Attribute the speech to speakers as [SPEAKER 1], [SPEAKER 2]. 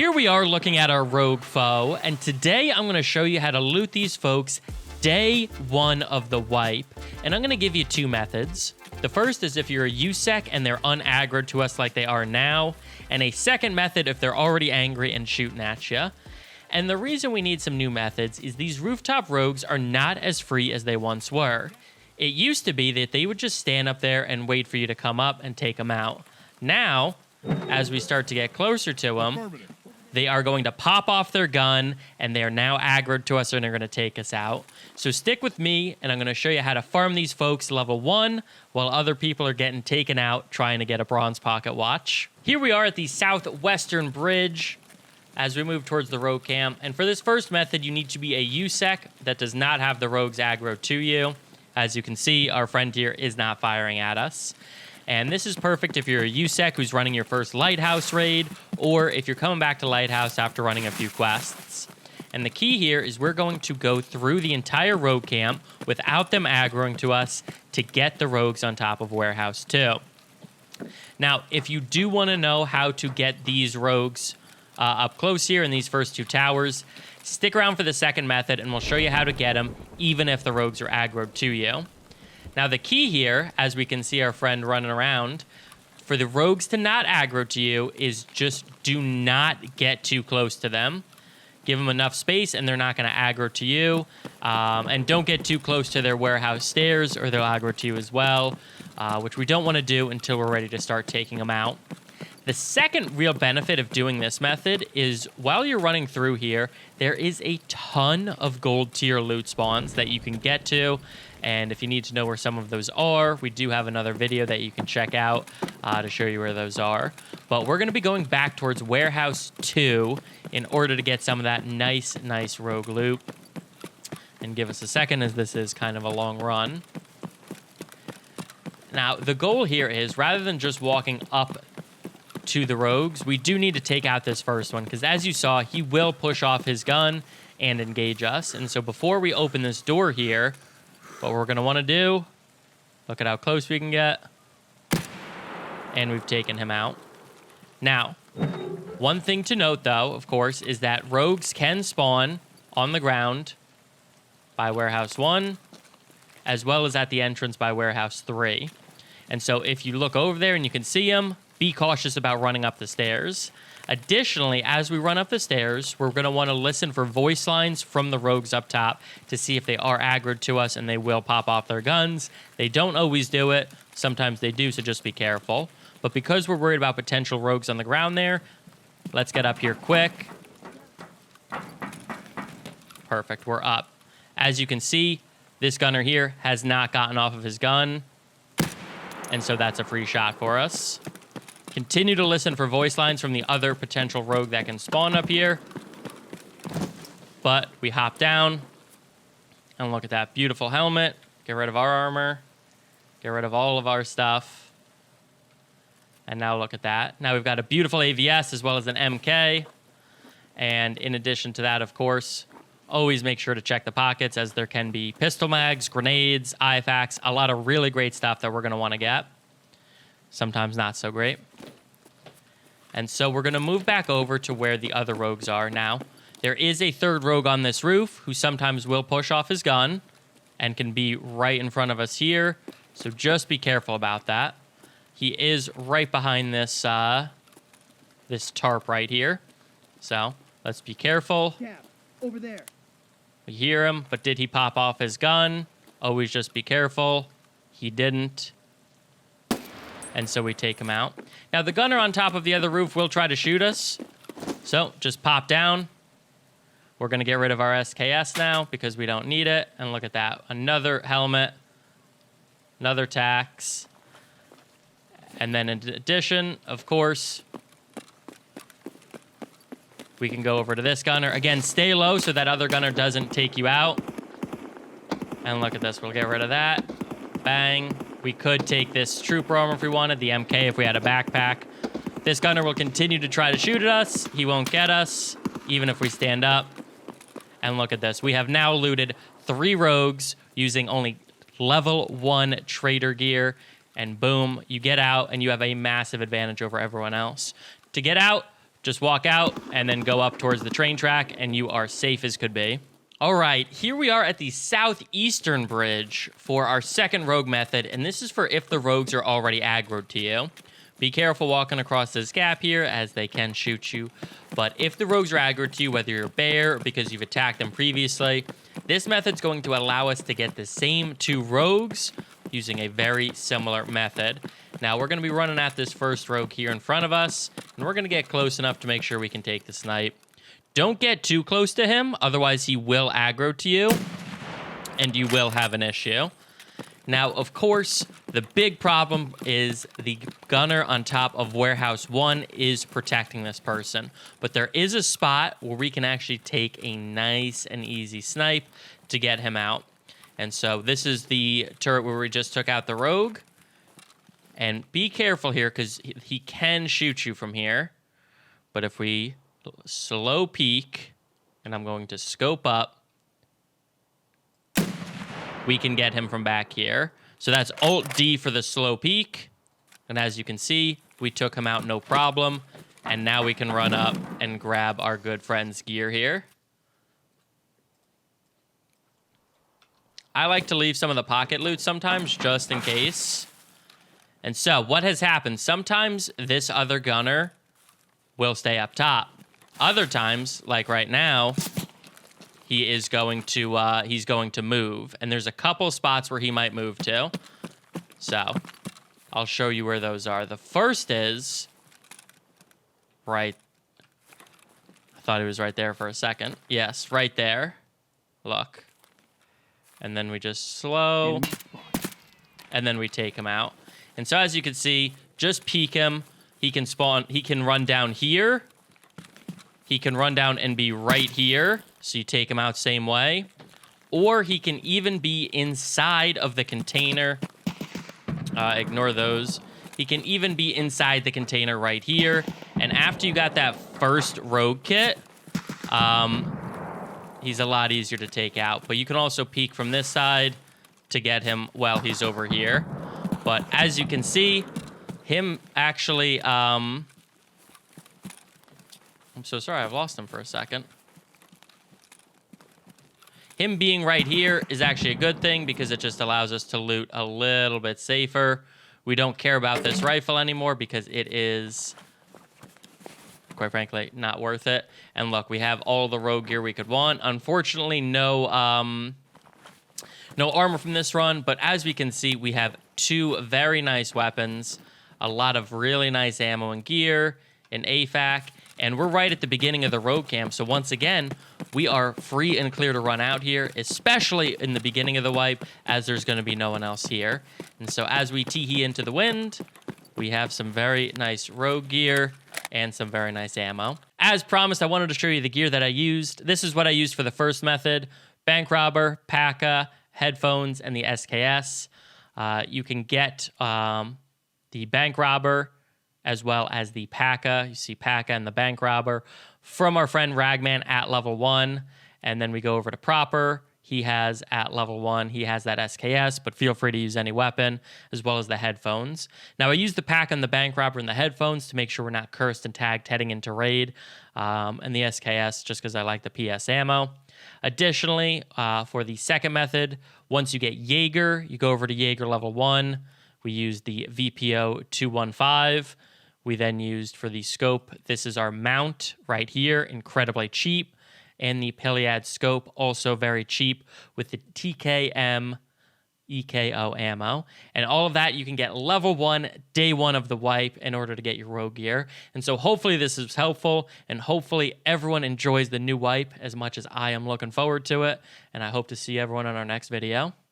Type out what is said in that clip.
[SPEAKER 1] Here we are looking at our rogue foe, and today I'm going to show you how to loot these folks day one of the wipe. And I'm going to give you two methods. The first is if you're a USEC and they're unaggroed to us like they are now, and a second method if they're already angry and shooting at you. And the reason we need some new methods is these rooftop rogues are not as free as they once were. It used to be that they would just stand up there and wait for you to come up and take them out. Now, as we start to get closer to them, they are going to pop off their gun, and they are now aggroed to us, and they're going to take us out. So stick with me, and I'm going to show you how to farm these folks level 1, while other people are getting taken out trying to get a bronze pocket watch. Here we are at the southwestern bridge as we move towards the rogue camp. And for this first method, you need to be a USEC that does not have the rogues aggro to you. As you can see, our friend here is not firing at us. And this is perfect if you're a USEC who's running your first Lighthouse raid, or if you're coming back to Lighthouse after running a few quests. And the key here is we're going to go through the entire rogue camp without them aggroing to us to get the rogues on top of Warehouse 2. Now, if you do want to know how to get these rogues up close here in these first two towers, stick around for the second method and we'll show you how to get them even if the rogues are aggroed to you. Now, the key here, as we can see our friend running around, for the rogues to not aggro to you is just do not get too close to them. Give them enough space and they're not going to aggro to you. And don't get too close to their warehouse stairs or they'll aggro to you as well, which we don't want to do until we're ready to start taking them out. The second real benefit of doing this method is while you're running through here, there is a ton of gold tier loot spawns that you can get to. And if you need to know where some of those are, we do have another video that you can check out to show you where those are. But we're going to be going back towards Warehouse 2 in order to get some of that nice rogue loot. And give us a second as this is kind of a long run. Now, the goal here is rather than just walking up to the rogues, we do need to take out this first one because as you saw, he will push off his gun and engage us. And so before we open this door here, what we're going to want to do, look at how close we can get, and we've taken him out. Now, one thing to note, though, of course, is that rogues can spawn on the ground by Warehouse 1, as well as at the entrance by Warehouse 3. And so if you look over there and you can see them, be cautious about running up the stairs. Additionally, as we run up the stairs, we're going to want to listen for voice lines from the rogues up top to see if they are aggroed to us, and they will pop off their guns. They don't always do it. Sometimes they do, so just be careful. But because we're worried about potential rogues on the ground there, let's get up here quick. Perfect, we're up. As you can see, this gunner here has not gotten off of his gun, and so that's a free shot for us. Continue to listen for voice lines from the other potential rogue that can spawn up here. But we hop down and look at that beautiful helmet. Get rid of our armor. Get rid of all of our stuff. And now look at that. Now we've got a beautiful AVS as well as an MK. And in addition to that, of course, always make sure to check the pockets as there can be pistol mags, grenades, IFAKs, a lot of really great stuff that we're going to want to get. Sometimes not so great. And so we're going to move back over to where the other rogues are now. There is a third rogue on this roof who sometimes will push off his gun and can be right in front of us here. So just be careful about that. He is right behind this this tarp right here. So let's be careful.
[SPEAKER 2] Yeah, over there.
[SPEAKER 1] We hear him, but did he pop off his gun? Always just be careful. He didn't. And so we take him out. Now, the gunner on top of the other roof will try to shoot us. So just pop down. We're going to get rid of our SKS now because we don't need it. And look at that. Another helmet. Another tax. And then in addition, of course, we can go over to this gunner. Again, stay low so that other gunner doesn't take you out. And look at this. We'll get rid of that. Bang. We could take this trooper armor if we wanted, the MK if we had a backpack. This gunner will continue to try to shoot at us. He won't get us, even if we stand up. And look at this. We have now looted 3 rogues using only level 1 trader gear. And boom, you get out and you have a massive advantage over everyone else. To get out, Just walk out and then go up towards the train track, and you are safe as could be. All right, here we are at the southeastern bridge for our second rogue method, and this is for if the rogues are already aggroed to you. Be careful walking across this gap here, as they can shoot you. But if the rogues are aggroed to you, whether you're a bear or because you've attacked them previously, this method's going to allow us to get the same 2 rogues using a very similar method. Now, we're going to be running at this first rogue here in front of us, and we're going to get close enough to make sure we can take the snipe. Don't get too close to him, otherwise he will aggro to you, and you will have an issue. Now, of course, the big problem is the gunner on top of Warehouse 1 is protecting this person. But there is a spot where we can actually take a nice and easy snipe to get him out. And so this is the turret where we just took out the rogue. And be careful here, because he can shoot you from here. But if we slow peek, and I'm going to scope up, we can get him from back here. So that's Alt-D for the slow peek. And as you can see, we took him out no problem. And now we can run up and grab our good friend's gear here. I like to leave some of the pocket loot sometimes, just in case. And so, what has happened? Sometimes this other gunner will stay up top. Other times, like right now, he's going to move. And there's a couple spots where he might move to. So, I'll show you where those are. The first is right. I thought he was right there for a second. Yes, right there. Look. And then we just slow. And then we take him out. And so as you can see, just peek him. He can spawn. He can run down here. He can run down and be right here. So you take him out same way. Or he can even be inside of the container. Ignore those. He can even be inside the container right here. And after you got that first rogue kit, he's a lot easier to take out. But you can also peek from this side to get him while he's over here. But as you can see, him actually... I'm so sorry, I've lost him for a second. Him being right here is actually a good thing because it just allows us to loot a little bit safer. We don't care about this rifle anymore because it is, quite frankly, not worth it. And look, we have all the rogue gear we could want. Unfortunately, no armor from this run, but as we can see, we have 2 very nice weapons, a lot of really nice ammo and gear, an AFAC, and we're right at the beginning of the rogue camp. So once again, we are free and clear to run out here, especially in the beginning of the wipe, as there's going to be no one else here. And so as we tee into the wind, we have some very nice rogue gear and some very nice ammo. As promised, I wanted to show you the gear that I used. This is what I used for the first method: bank robber, PACA, headphones, and the SKS. You can get the bank robber as well as the PACA. You see PACA and the bank robber from our friend Ragman at level 1. And then we go over to Proper. He has at level 1, he has that SKS, but feel free to use any weapon, as well as the headphones. Now, I use the PACA and the bank robber and the headphones to make sure we're not cursed and tagged heading into raid, and the SKS just because I like the PS ammo. Additionally, for the second method, once you get Jaeger, you go over to Jaeger level 1. We use the VPO 215. We then used for the scope, this is our mount right here, incredibly cheap. And the Piliad scope, also very cheap, with the TKM EKO ammo. And all of that you can get level 1, day 1 of the wipe in order to get your rogue gear. And so hopefully this is helpful, and hopefully everyone enjoys the new wipe as much as I am looking forward to it. And I hope to see everyone on our next video.